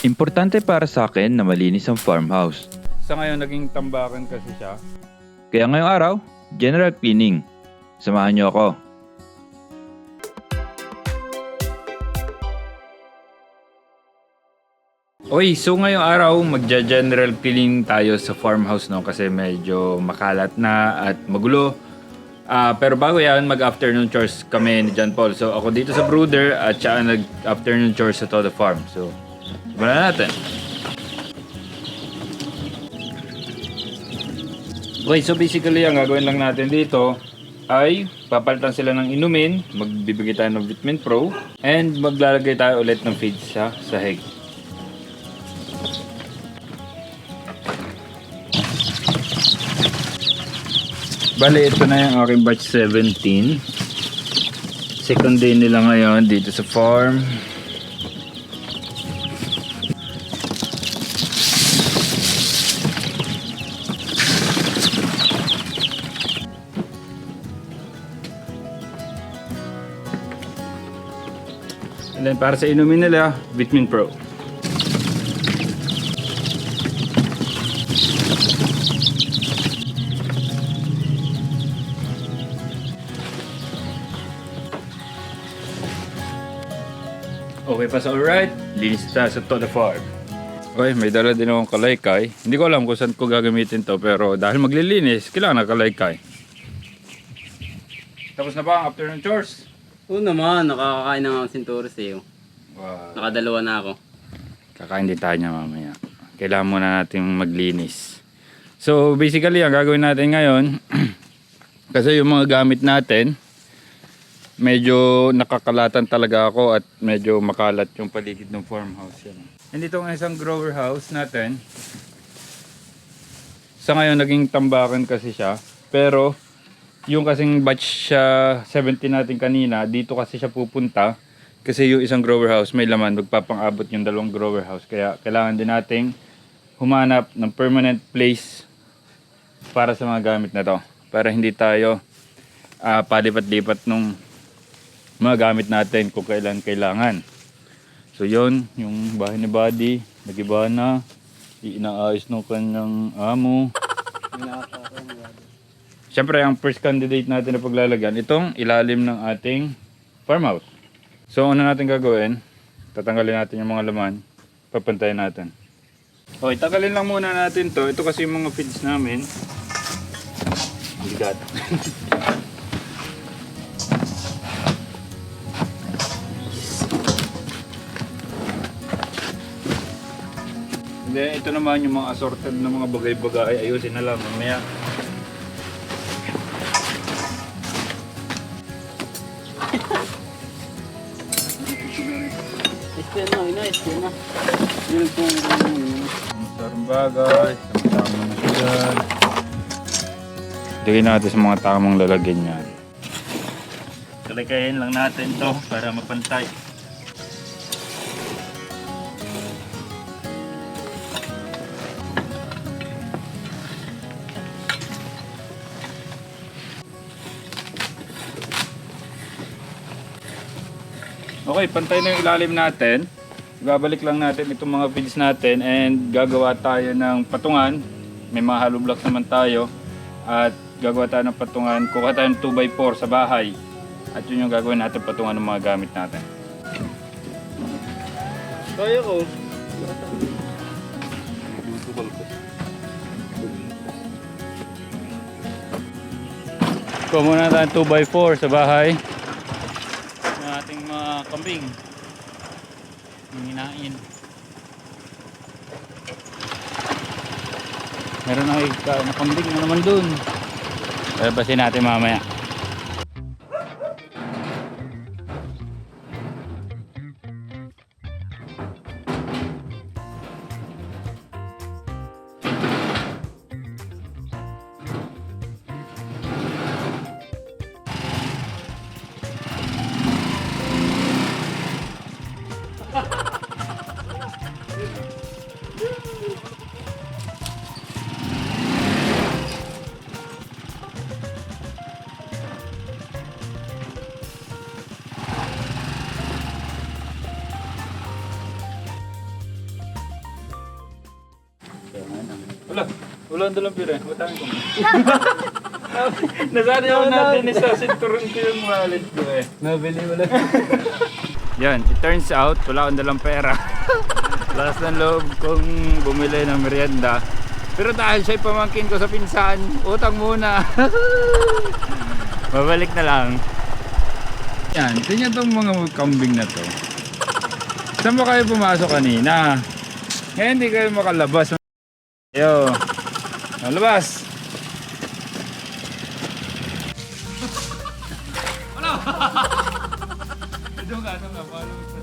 Importante para sa akin na malinis ang farmhouse. Sa ngayon, naging tambakan kasi siya. Kaya ngayong araw, general cleaning. Samahan niyo ako. Okay, so ngayong araw, magja-general cleaning tayo sa farmhouse, no? Kasi medyo makalat na at magulo. Pero bago yan, mag-afternoon chores kami ni John Paul. So ako dito sa brooder at siya nag-afternoon chores sa Todo Farm. So, simulan natin. Okay, so basically, ang gagawin lang natin dito ay papalitan sila ng inumin, magbibigay tayo ng Vitamin Pro, and maglalagay tayo ulit ng feeds sa sahig. Bale, ito na yung aking batch 17. Second day nila ngayon dito sa farm. And then para sa inumin nila, Vitamin Pro. Okay pa sa alright, linis tayo sa Todo Farm. Okay, may dala din akong kalaykay. Hindi ko alam kung saan ko gagamitin to, pero dahil maglilinis, kailangan na kalaykay. Tapos na ba ang afternoon chores? Oo naman, nakakakain ng Centauros eh. Wow. Nakadalawa na ako. Kakain din tayo niya mamaya. Kailangan muna natin maglinis. So basically, ang gagawin natin ngayon, kasi yung mga gamit natin, medyo nakakalatan talaga ako at medyo makalat yung paligid ng farmhouse yan. And ito ang isang grower house natin. Sa ngayon naging tambakan kasi siya, pero yung kasing batch siya 17 natin kanina, dito kasi siya pupunta kasi yung isang grower house may laman, magpapang-abot yung dalawang grower house, kaya kailangan din nating humanap ng permanent place para sa mga gamit na to, para hindi tayo palipat-lipat nung mga gamit natin kung kailan kailangan. So yon, yung bahay ni Buddy, nagiba na, inaayos ng kanyang amo. Siyempre, ang first candidate natin na paglalagyan, itong ilalim ng ating farmhouse. So ano natin gagawin, tatanggalin natin yung mga laman, papantayin natin. Okay, tanggalin lang muna natin to. Ito kasi yung mga feeds namin. Ang bigat. Then, ito naman yung mga assorted na mga bagay-bagay. Ayusin na lang mamaya. Ispin na. Ang sarang bagay. Tama na siya. Lagyan natin sa mga tamang lalagyan yan. Kalikayin lang natin to para mapantay. Okay, pantay na yung ilalim natin. Ibabalik lang natin itong mga feeds natin and gagawa tayo ng patungan. May mga hollow blocks naman tayo. At gagawa tayo ng patungan. Kuha tayo ng 2x4 sa bahay. At yun yung gagawin natin, patungan ng mga gamit natin. Kaya ko. Kuha muna tayo ng 2x4 sa bahay. Ating mga kambing hinain. Meron na kambing na naman dun. Babasin natin mamaya. Wala ang dalang pira. Matangin ko. Nasari ako natin sa sinturon ko yung wallet ko eh. Nabili mo lang. Yan, it turns out wala akong dalang pera. Lakas ng loob kong bumili ng merienda. Pero dahil siya'y pamangkin ko sa pinsan, utang muna. Babalik na lang. Yan, tingnan itong mga kambing na to. Saan ba kayo pumasok kanina? Ngayon hindi kayo makalabas. Yo, labas! Wala! Ito nga, paano ito?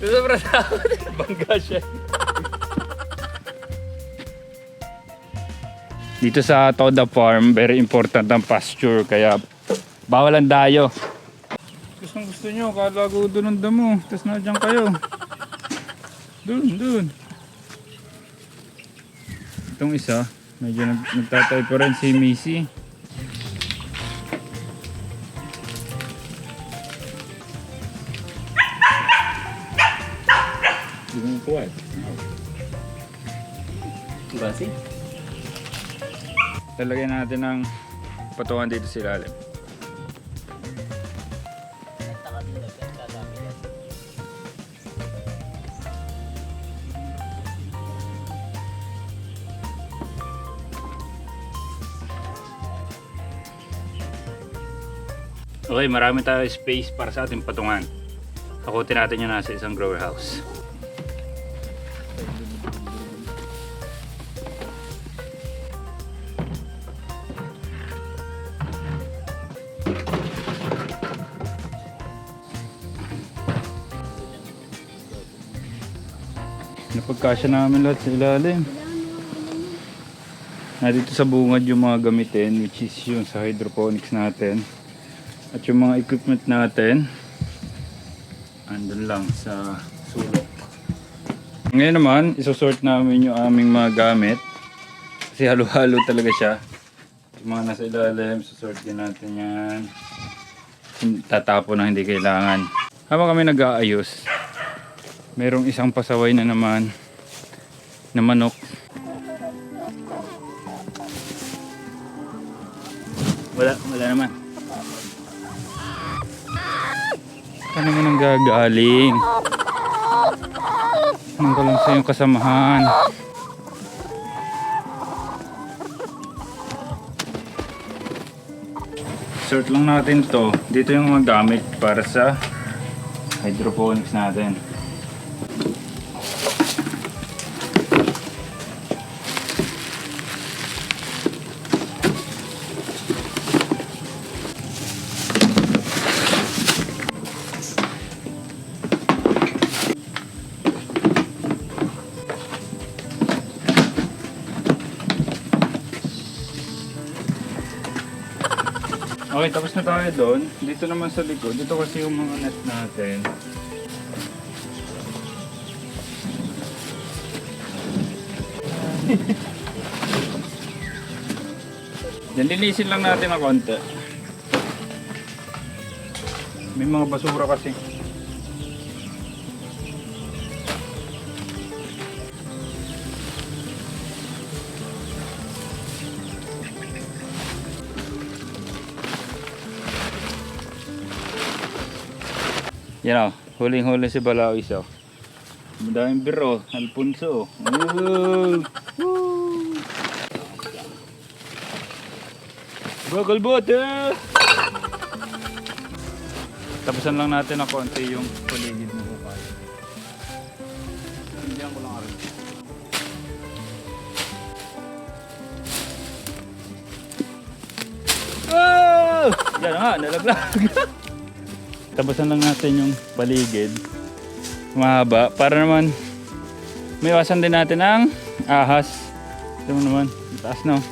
Sobrang takot. Bangga siya. Dito sa Toda Farm, very important ang pasture. Kaya bawal ang dayo. Gusto nyo, kalago doon ang damo. Tapos nadyan kayo. Doon. Itong isa, medyo nagtatay pa rin si Missy. What? Basi? Lalagyan natin ng patungan dito sa ilalim. Okay, marami tayo space para sa ating patungan. Takutin natin yung nasa isang grower house. Napagkasya namin lahat sa ilalim. Dito sa bungad yung mga gamitin, which is yung sa hydroponics natin. At yung mga equipment natin andun lang sa sulok. Ngayon naman, isosort namin yung aming mga gamit. Kasi halo-halo talaga siya. Yung mga nasa ilalim, susort din natin yan. Tatapon na hindi kailangan. Habang kami nag-aayos, merong isang pasaway na naman na manok. Wala naman. Saan naman ang gagaling? Anong lang sa iyong kasamahan? Sort lang natin to. Dito yung mga gamit para sa hydroponics natin. Okay, tapos na tayo doon. Dito naman sa likod. Dito kasi yung mga net natin. Yan, linisin lang natin ng konti. May mga basura kasi. Yan o, huling-huli si Balawis o. Madaming biro, Alfonso. Bagal bote! Tapusan lang natin ng konti yung paligid ng bukay. Hindihan ko lang rin. Oh! Yan nga, nalaglag. Tapusan lang natin yung paligid. Mahaba. Para naman may iwasan din natin ang ahas. Ito naman, taas na.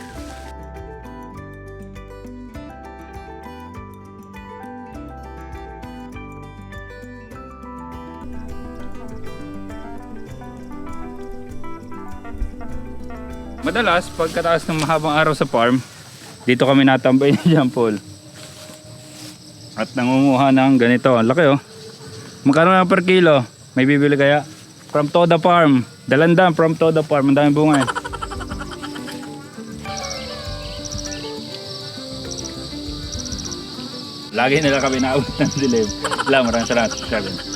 Madalas, pagkataas ng mahabang araw sa farm, dito kami natambay ni John Paul. At nangunguha ng ganito. Ang laki oh. Magkano nga per kilo? May bibili kaya? From Toda Farm. Dalandan from Toda Farm. Ang daming bunga eh. Lagi nila kami naabot ng dilim. Maraming salamat.